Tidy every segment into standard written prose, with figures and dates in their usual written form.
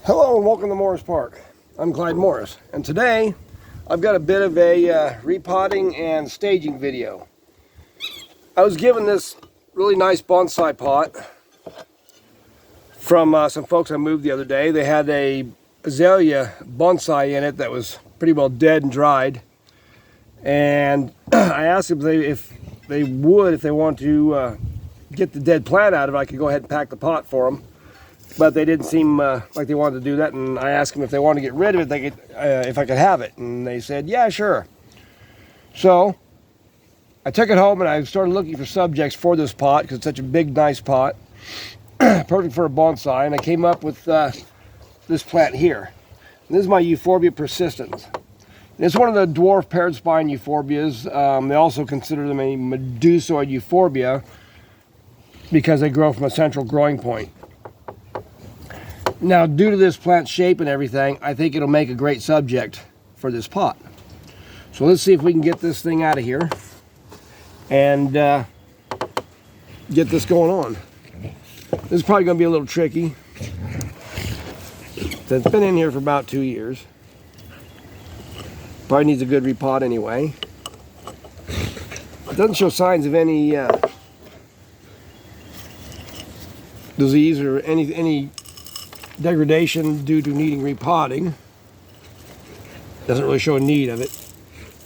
Hello and welcome to Morris Park. I'm Clyde Morris, and today I've got a bit of a repotting and staging video. I was given this really nice bonsai pot from some folks I moved the other day. They had a azalea bonsai in it that was pretty well dead and dried, and I asked them if they wanted to get the dead plant out of it, I could go ahead and pack the pot for them. But they didn't seem like they wanted to do that, and I asked them if they wanted to get rid of it, they could, if I could have it, and they said, yeah, sure. So I took it home and I started looking for subjects for this pot because it's such a big, nice pot, perfect for a bonsai, and I came up with this plant here. And this is my Euphorbia persistans. And it's one of the dwarf paired spine euphorbias. They also consider them a medusoid euphorbia because they grow from a central growing point. Now, due to this plant's shape and everything, I think it'll make a great subject for this pot. So let's see if we can get this thing out of here and get this going on. This is probably going to be a little tricky. It's been in here for about 2 years. Probably needs a good repot anyway. It doesn't show signs of any disease or any degradation due to needing repotting. Doesn't really show a need of it.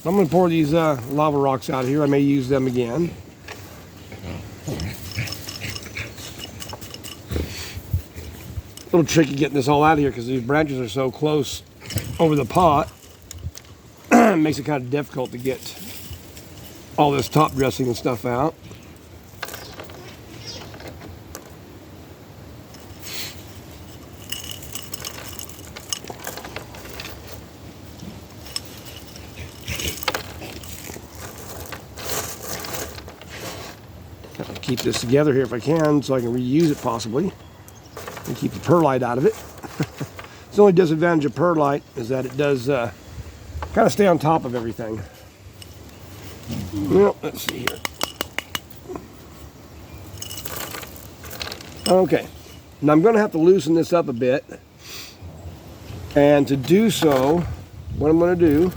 I'm going to pour these lava rocks out here. I may use them again. A little tricky getting this all out of here because these branches are so close over the pot. It makes it kind of difficult to get all this top dressing and stuff out. Keep this together here if I can so I can reuse it possibly and keep the perlite out of it. The only disadvantage of perlite is that it does kind of stay on top of everything. Well, let's see here. Okay, now I'm going to have to loosen this up a bit, and to do so, what I'm going to do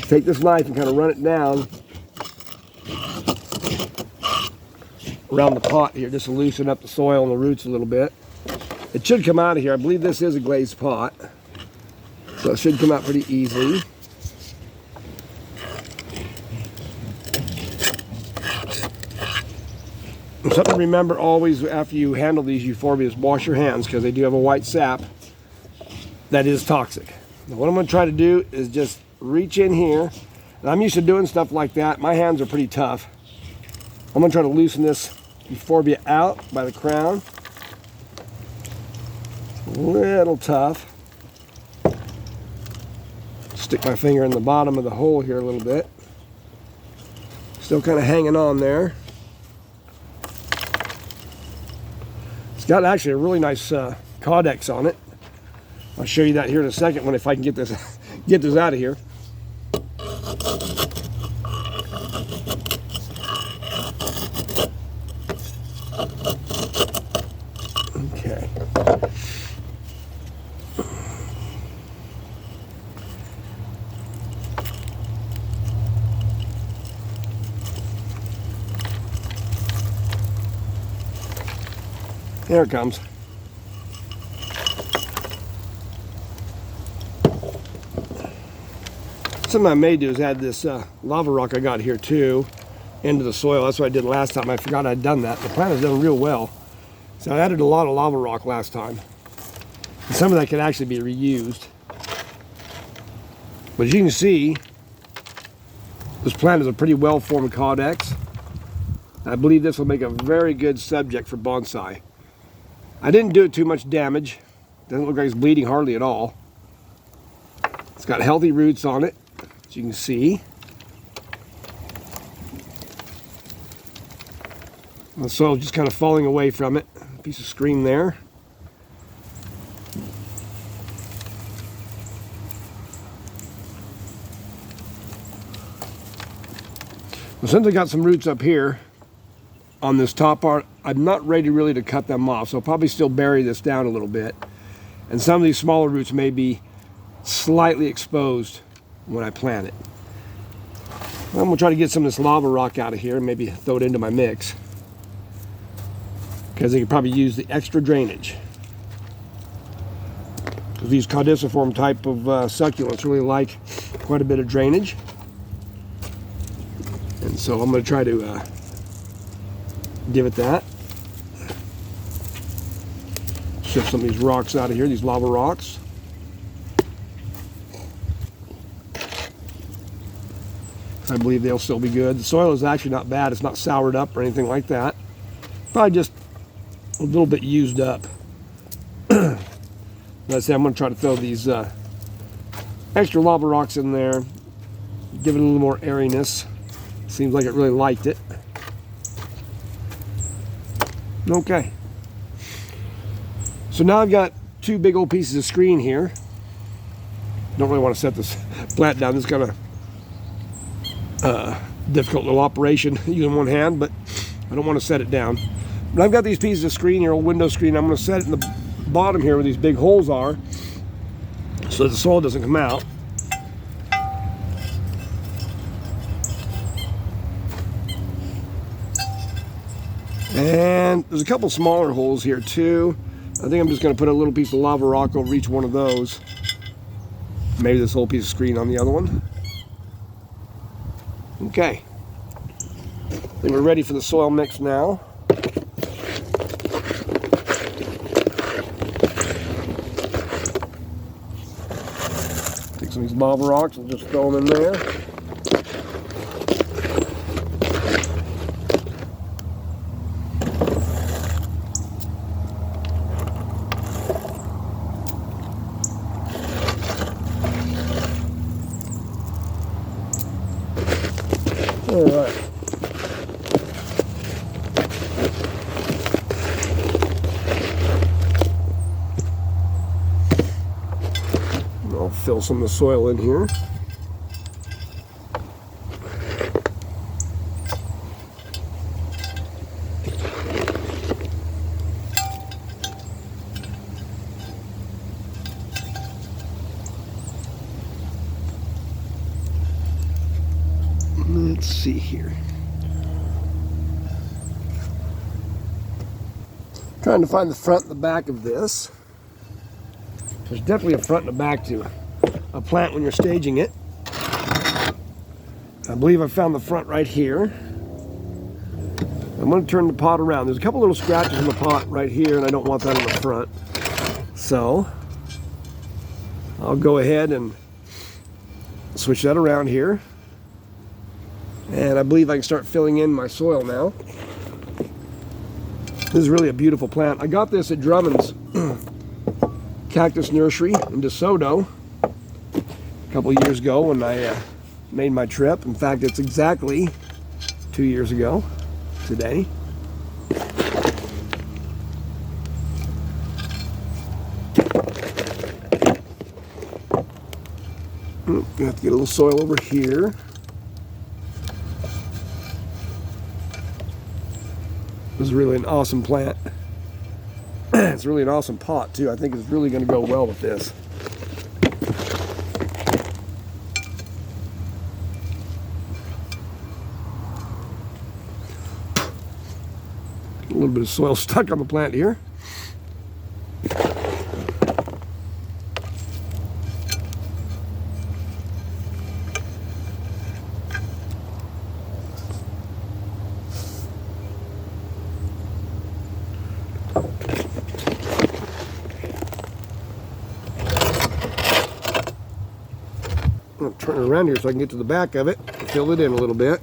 take this knife and kind of run it down around the pot here just to loosen up the soil and the roots a little bit. It should come out of here. I believe this is a glazed pot, so it should come out pretty easily. And something to remember always after you handle these euphorbias, wash your hands because they do have a white sap that is toxic. Now what I'm going to try to do is just reach in here, and I'm used to doing stuff like that. My hands are pretty tough. I'm going to try to loosen this euphorbia out by the crown. It's a little tough. Stick my finger in the bottom of the hole here a little bit. Still kind of hanging on there. It's got actually a really nice caudex on it. I'll show you that here in a second if I can get this out of here. Okay. There it comes. Something I may do is add this lava rock I got here too into the soil. That's what I did last time. I forgot I'd done that. The plant has done real well. So I added a lot of lava rock last time. And some of that can actually be reused. But as you can see, this plant is a pretty well-formed caudex. I believe this will make a very good subject for bonsai. I didn't do it too much damage. Doesn't look like it's bleeding hardly at all. It's got healthy roots on it, as you can see. The soil just kind of falling away from it. A piece of screen there. Well, since I got some roots up here, on this top part. I'm not ready really to cut them off, so I'll probably still bury this down a little bit. And some of these smaller roots may be slightly exposed when I plant it. I'm going to try to get some of this lava rock out of here and maybe throw it into my mix, because they could probably use the extra drainage. These caudiciform type of succulents really like quite a bit of drainage. And so I'm going to try to give it that. Shift some of these rocks out of here, these lava rocks. I believe they'll still be good. The soil is actually not bad. It's not soured up or anything like that. Probably just a little bit used up. Like I said, I'm going to try to throw these extra lava rocks in there, give it a little more airiness. Seems like it really liked it. Okay. So now I've got two big old pieces of screen here. Don't really want to set this plant down. This is kind of difficult little operation using one hand, but I don't want to set it down. But I've got these pieces of screen here, old window screen. I'm going to set it in the bottom here where these big holes are, so that the soil doesn't come out. And there's a couple smaller holes here too. I think I'm just going to put a little piece of lava rock over each one of those. Maybe this whole piece of screen on the other one. Okay. I think we're ready for the soil mix now. Take some of these lava rocks and just throw them in there. All right. I'll fill some of the soil in here. Let's see here. Trying to find the front and the back of this. There's definitely a front and a back to a plant when you're staging it. I believe I found the front right here. I'm going to turn the pot around. There's a couple little scratches in the pot right here, and I don't want that in the front. So I'll go ahead and switch that around here. And I believe I can start filling in my soil now. This is really a beautiful plant. I got this at Drummond's Cactus Nursery in DeSoto a couple years ago when I made my trip. In fact, it's exactly 2 years ago today. I have to get a little soil over here. This is really an awesome plant. It's really an awesome pot too. I think it's really going to go well with this. A little bit of soil stuck on the plant here. I'll turn it around here so I can get to the back of it and fill it in a little bit.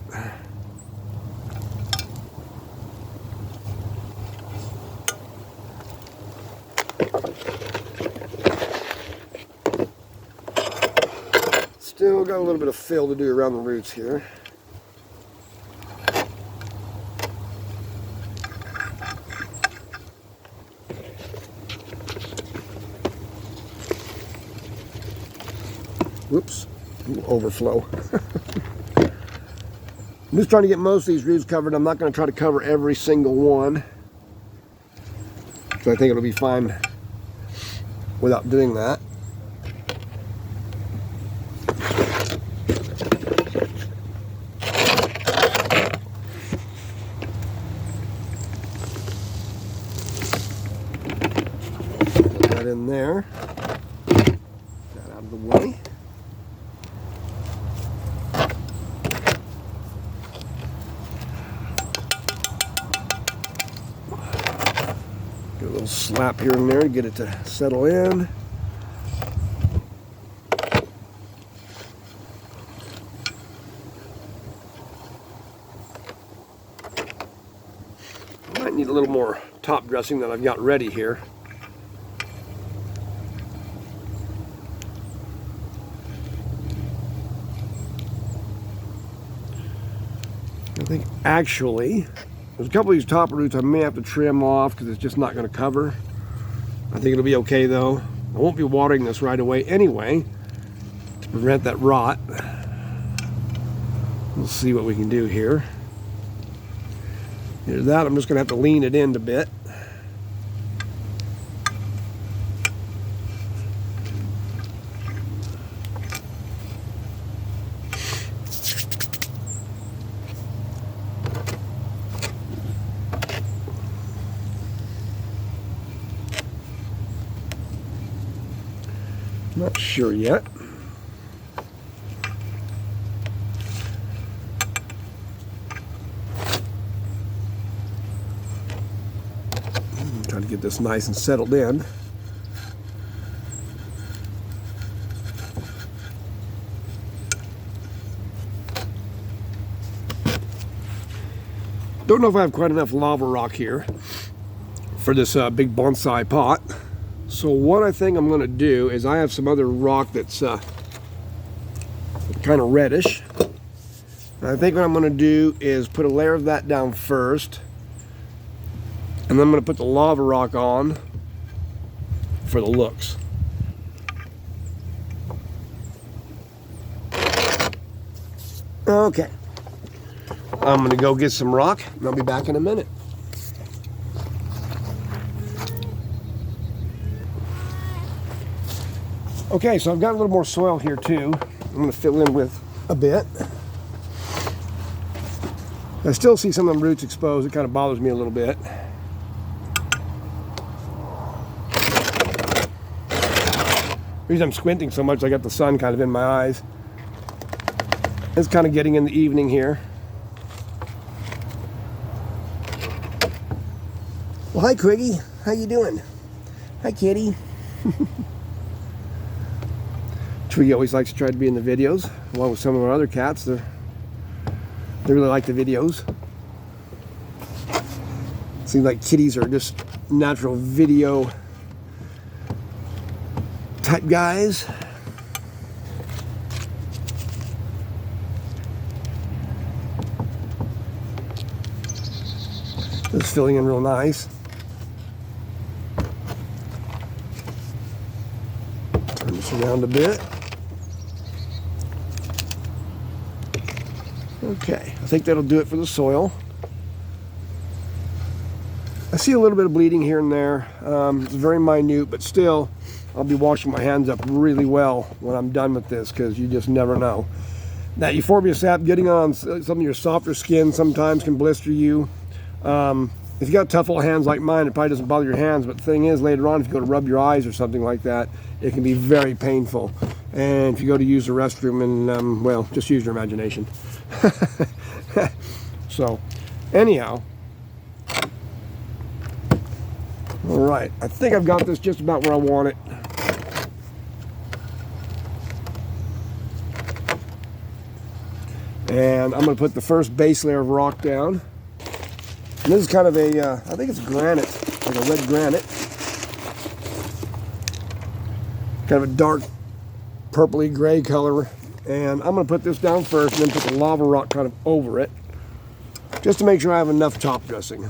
Still got a little bit of fill to do around the roots here. Whoops. Overflow. I'm just trying to get most of these roots covered. I'm not going to try to cover every single one, so I think it'll be fine without doing that. Put that in there. Get that out of the way. Get a little slap here and there to get it to settle in. Might need a little more top dressing that I've got ready here. I think actually there's a couple of these top roots I may have to trim off because it's just not going to cover. I think it'll be okay though. I won't be watering this right away anyway to prevent that rot. We'll see what we can do here. Here's that. I'm just going to have to lean it in a bit. Not sure yet. Trying to get this nice and settled in. Don't know if I have quite enough lava rock here for this big bonsai pot. So what I think I'm going to do is I have some other rock that's kind of reddish. And I think what I'm going to do is put a layer of that down first. And then I'm going to put the lava rock on for the looks. Okay. I'm going to go get some rock and I'll be back in a minute. Okay, so I've got a little more soil here too. I'm going to fill in with a bit. I still see some of them roots exposed. It kind of bothers me a little bit. The reason I'm squinting so much, I got the sun kind of in my eyes. It's kind of getting in the evening here. Well, hi Quiggy. How you doing? Hi kitty. Twiggy always likes to try to be in the videos, along with some of our other cats. They really like the videos. Seems like kitties are just natural video type guys. Just filling in real nice. Turn this around a bit. Okay, I think that'll do it for the soil. I see a little bit of bleeding here and there. It's very minute, but still, I'll be washing my hands up really well when I'm done with this because you just never know. That Euphorbia sap getting on some of your softer skin sometimes can blister you. If you got tough old hands like mine, it probably doesn't bother your hands, but the thing is, later on, if you go to rub your eyes or something like that, it can be very painful. And if you go to use the restroom, and well, just use your imagination. So, anyhow, all right, I think I've got this just about where I want it. And I'm going to put the first base layer of rock down. And this is kind of a, I think it's granite, like a red granite. Kind of a dark purpley gray color. And I'm going to put this down first and then put the lava rock kind of over it, just to make sure I have enough top dressing.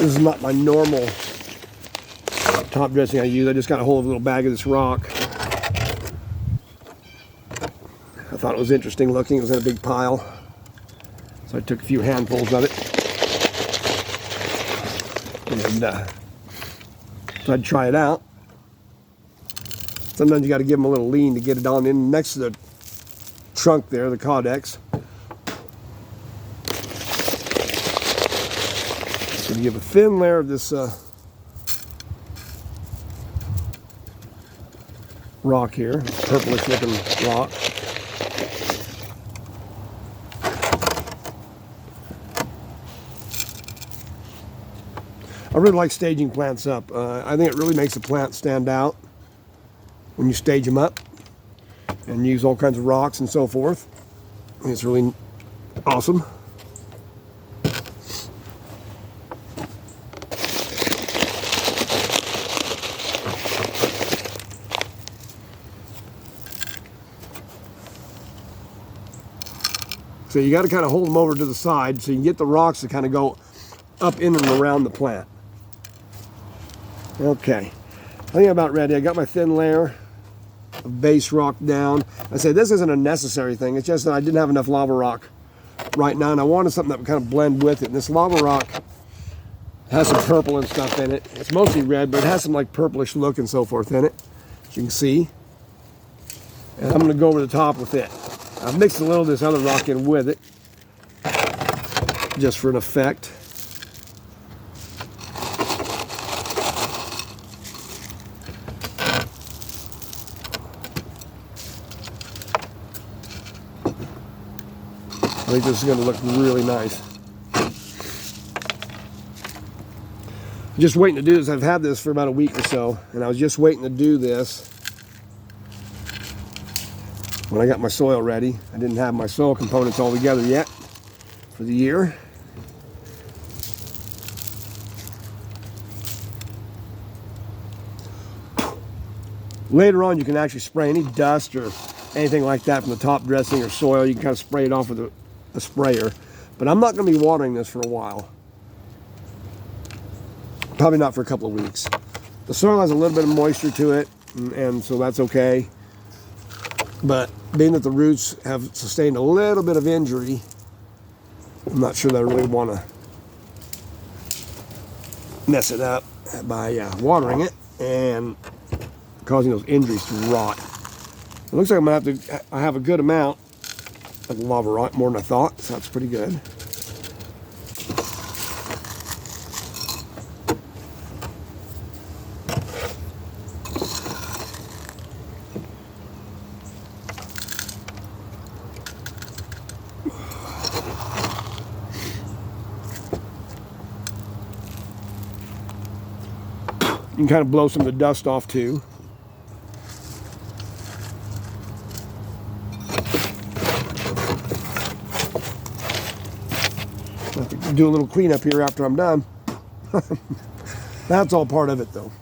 This is not my normal top dressing I use. I just got a hold of a little bag of this rock. I thought it was interesting looking. It was in a big pile. So I took a few handfuls of it. And so I'd try it out. Sometimes you got to give them a little lean to get it on in next to the trunk there, the caudex. So you give a thin layer of this rock here, purplish looking rock. I really like staging plants up. I think it really makes a plant stand out when you stage them up and use all kinds of rocks and so forth. It's really awesome. So you got to kind of hold them over to the side so you can get the rocks to kind of go up in and around the plant. Okay, I think I'm about ready. I got my thin layer of base rock down. I say this isn't a necessary thing. It's just that I didn't have enough lava rock right now, and I wanted something that would kind of blend with it. And this lava rock has some purple and stuff in it. It's mostly red, but it has some like purplish look and so forth in it, as you can see. And I'm going to go over the top with it. I've mixed a little of this other rock in with it, just for an effect. I think this is going to look really nice. I'm just waiting to do this. I've had this for about a week or so, and I was just waiting to do this when I got my soil ready. I didn't have my soil components all together yet for the year. Later on, you can actually spray any dust or anything like that from the top dressing or soil. You can kind of spray it off with a sprayer. But I'm not going to be watering this for a while. Probably not for a couple of weeks. The soil has a little bit of moisture to it, and so that's okay. But being that the roots have sustained a little bit of injury, I'm not sure that I really want to mess it up by watering it and causing those injuries to rot. It looks like I'm going to have to, I have a good amount of lava rock, more than I thought, so that's pretty good. You can kind of blow some of the dust off too. I'll have to do a little cleanup here after I'm done. That's all part of it though.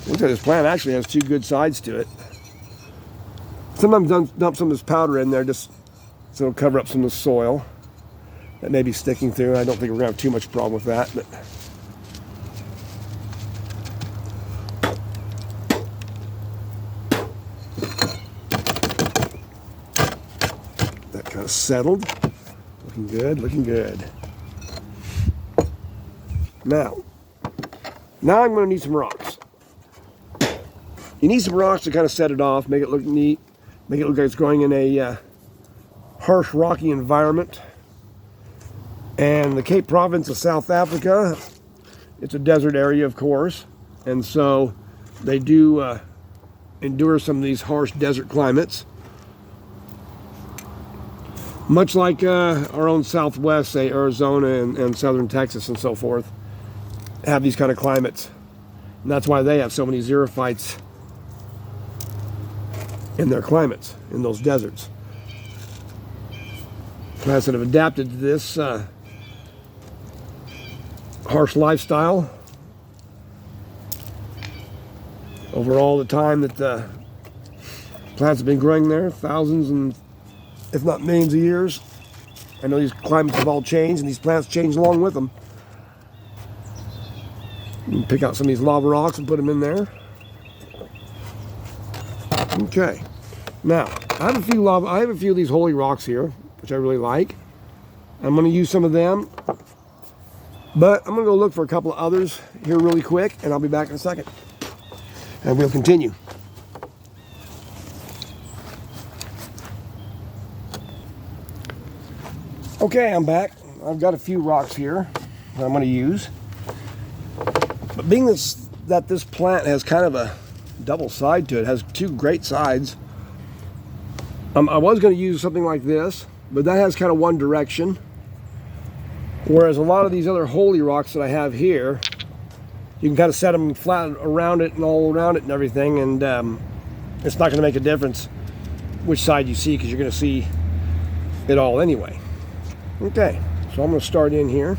Looks like this plant actually has two good sides to it. Sometimes dump some of this powder in there just so it'll cover up some of the soil that may be sticking through. I don't think we're going to have too much problem with that. But that kind of settled. Looking good, looking good. Now I'm going to need some rocks. You need some rocks to kind of set it off, make it look neat, make it look like it's growing in a harsh, rocky environment. And the Cape Province of South Africa, it's a desert area, of course, and so they do endure some of these harsh desert climates. Much like our own Southwest, say Arizona and southern Texas and so forth, have these kind of climates. And that's why they have so many xerophytes in their climates, in those deserts. Plants that have adapted to this harsh lifestyle over all the time that Plants have been growing there thousands and if not millions of years. I know these climates have all changed and these plants change along with them. You can pick out some of these lava rocks and put them in there. Okay. Now, I have a few of these holy rocks here, which I really like. I'm going to use some of them, but I'm going to go look for a couple of others here really quick, and I'll be back in a second. And we'll continue. Okay, I'm back. I've got a few rocks here that I'm going to use. But being that this plant has kind of a double side to it, has two great sides, I was going to use something like this, but that has kind of one direction. Whereas a lot of these other holy rocks that I have here, you can kind of set them flat around it and all around it and everything, and it's not going to make a difference which side you see because you're going to see it all anyway. Okay, so I'm going to start in here.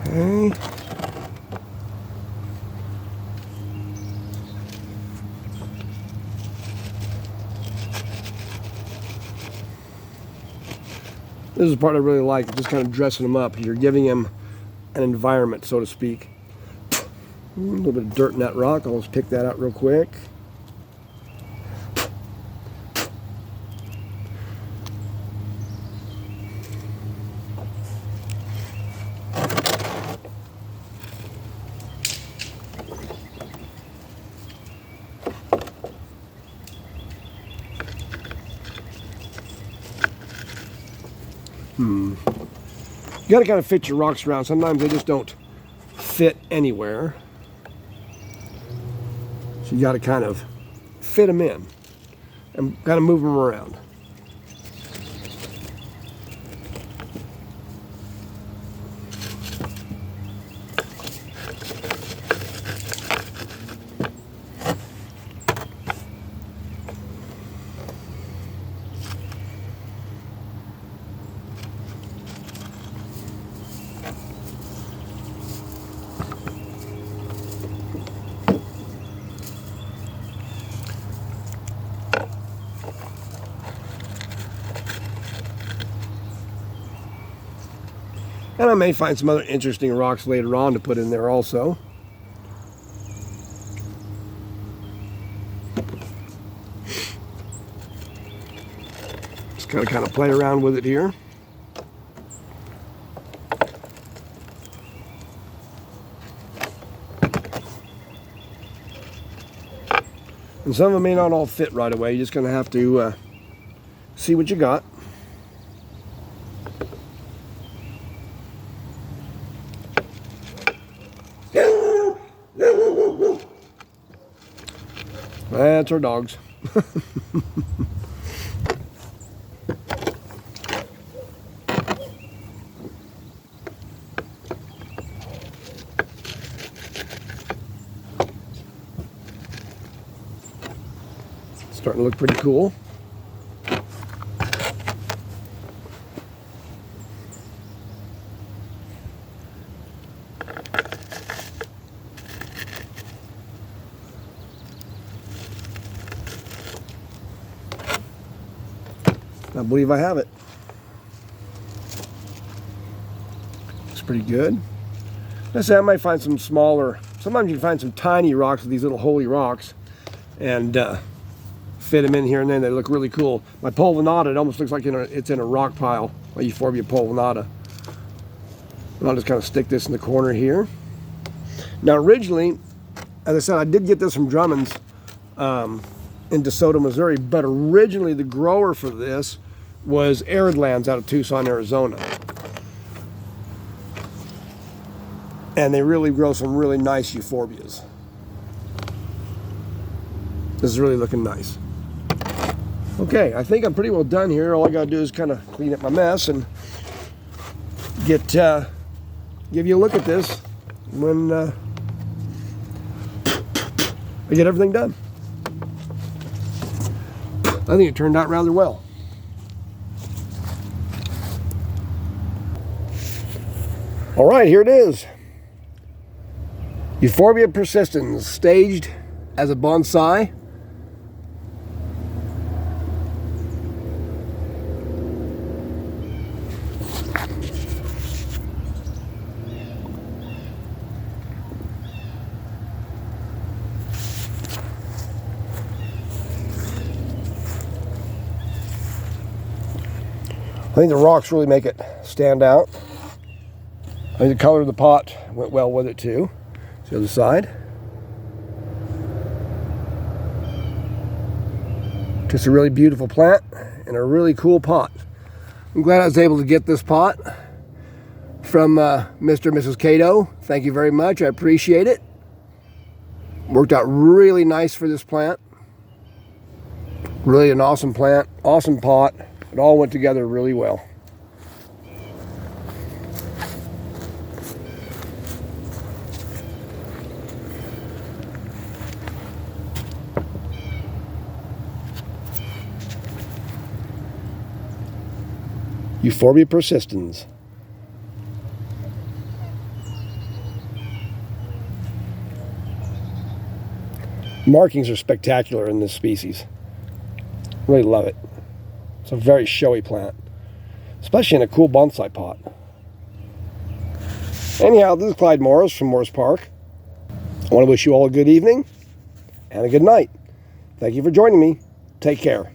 Okay. This is the part I really like, just kind of dressing them up. You're giving them an environment, so to speak. A little bit of dirt in that rock. I'll just pick that out real quick. You got to kind of fit your rocks around. Sometimes they just don't fit anywhere. So you got to kind of fit them in and kind of move them around. And I may find some other interesting rocks later on to put in there also. Just gotta kind of play around with it here. And some of them may not all fit right away. You're just gonna have to see what you got. That's our dogs. Starting to look pretty cool. I believe I have it. Looks pretty good. I say I might find some smaller, sometimes you can find some tiny rocks with these little holy rocks and fit them in here and then they look really cool. My pulvinata, it almost looks like it's in a rock pile, my Euphorbia pulvinata. And I'll just kind of stick this in the corner here. Now originally, as I said, I did get this from Drummond's in DeSoto, Missouri, but originally the grower for this was Arid Lands out of Tucson, Arizona. And they really grow some really nice euphorbias. This is really looking nice. Okay, I think I'm pretty well done here. All I gotta do is kind of clean up my mess and give you a look at this when I get everything done. I think it turned out rather well. All right, here it is. Euphorbia persistans, staged as a bonsai. I think the rocks really make it stand out. I think the color of the pot went well with it too. See the other side. Just a really beautiful plant and a really cool pot. I'm glad I was able to get this pot from Mr. and Mrs. Cato. Thank you very much. I appreciate it. Worked out really nice for this plant. Really an awesome plant, awesome pot. It all went together really well. Euphorbia persistans. Markings are spectacular in this species. Really love it. It's a very showy plant, especially in a cool bonsai pot. Anyhow, this is Clyde Morris from Morris Park. I want to wish you all a good evening and a good night. Thank you for joining me. Take care.